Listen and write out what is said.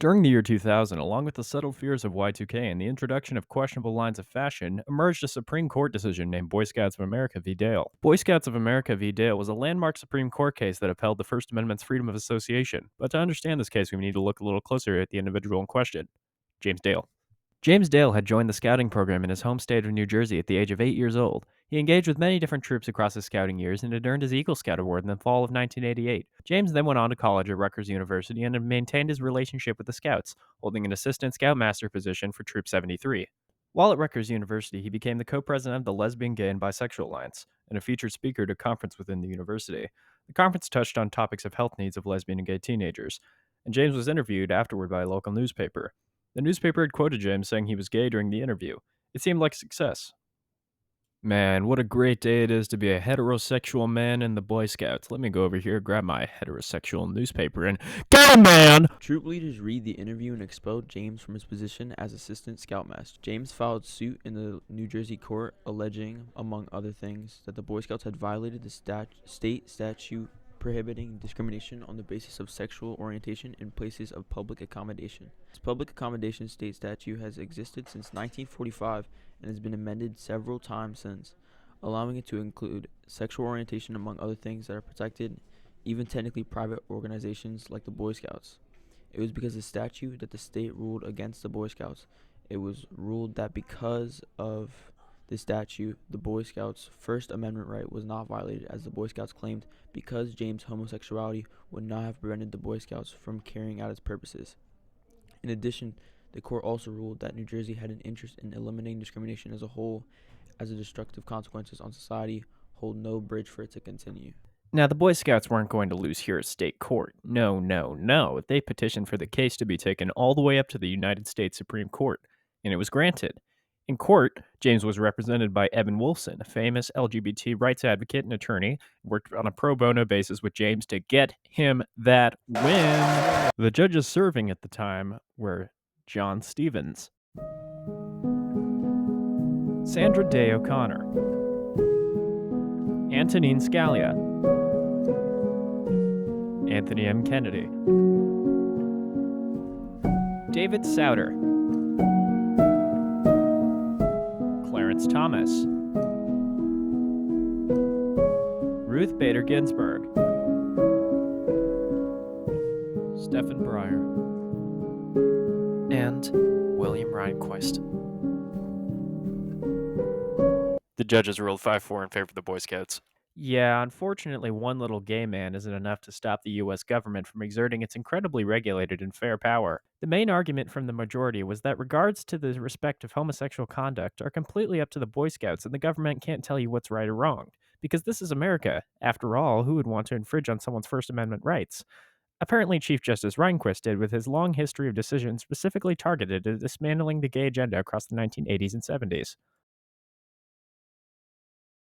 During the year 2000, along with the settled fears of Y2K and the introduction of questionable lines of fashion, emerged a Supreme Court decision named Boy Scouts of America v. Dale. Boy Scouts of America v. Dale was a landmark Supreme Court case that upheld the First Amendment's freedom of association. But to understand this case, we need to look a little closer at the individual in question, James Dale. James Dale had joined the scouting program in his home state of New Jersey at the age of 8 years old. He engaged with many different troops across his scouting years and had earned his Eagle Scout Award in the fall of 1988. James then went on to college at Rutgers University and had maintained his relationship with the Scouts, holding an assistant scoutmaster position for Troop 73. While at Rutgers University, he became the co-president of the Lesbian, Gay, and Bisexual Alliance, and a featured speaker at a conference within the university. The conference touched on topics of health needs of lesbian and gay teenagers, and James was interviewed afterward by a local newspaper. The newspaper had quoted James saying he was gay during the interview. It seemed like a success. Man, what a great day it is to be a heterosexual man in the Boy Scouts. Let me go over here, grab my heterosexual newspaper, and go, man! Troop leaders read the interview and expelled James from his position as assistant scoutmaster. James filed suit in the New Jersey court alleging, among other things, that the Boy Scouts had violated the state statute prohibiting discrimination on the basis of sexual orientation in places of public accommodation. This public accommodation state statute has existed since 1945 and has been amended several times since, allowing it to include sexual orientation among other things that are protected, even technically private organizations like the Boy Scouts. It was because of the statute that the state ruled against the Boy Scouts. It was ruled that because of the statute, the Boy Scouts' First Amendment right was not violated, as the Boy Scouts claimed, because James' homosexuality would not have prevented the Boy Scouts from carrying out its purposes. In addition, the court also ruled that New Jersey had an interest in eliminating discrimination as a whole, as the destructive consequences on society hold no bridge for it to continue. Now, the Boy Scouts weren't going to lose here at state court. No, no, no. They petitioned for the case to be taken all the way up to the United States Supreme Court, and it was granted. In court, James was represented by Evan Wolfson, a famous LGBT rights advocate and attorney, worked on a pro bono basis with James to get him that win. The judges serving at the time were John Stevens, Sandra Day O'Connor, Antonine Scalia, Anthony M. Kennedy, David Souter, Clarence Thomas, Ruth Bader Ginsburg, Stephen Breyer, and William Rehnquist. The judges ruled 5-4 in favor of the Boy Scouts. Yeah, unfortunately, one little gay man isn't enough to stop the U.S. government from exerting its incredibly regulated and fair power. The main argument from the majority was that regards to the respect of homosexual conduct are completely up to the Boy Scouts, and the government can't tell you what's right or wrong. Because this is America. After all, who would want to infringe on someone's First Amendment rights? Apparently, Chief Justice Rehnquist did, with his long history of decisions specifically targeted at dismantling the gay agenda across the 1980s and 70s.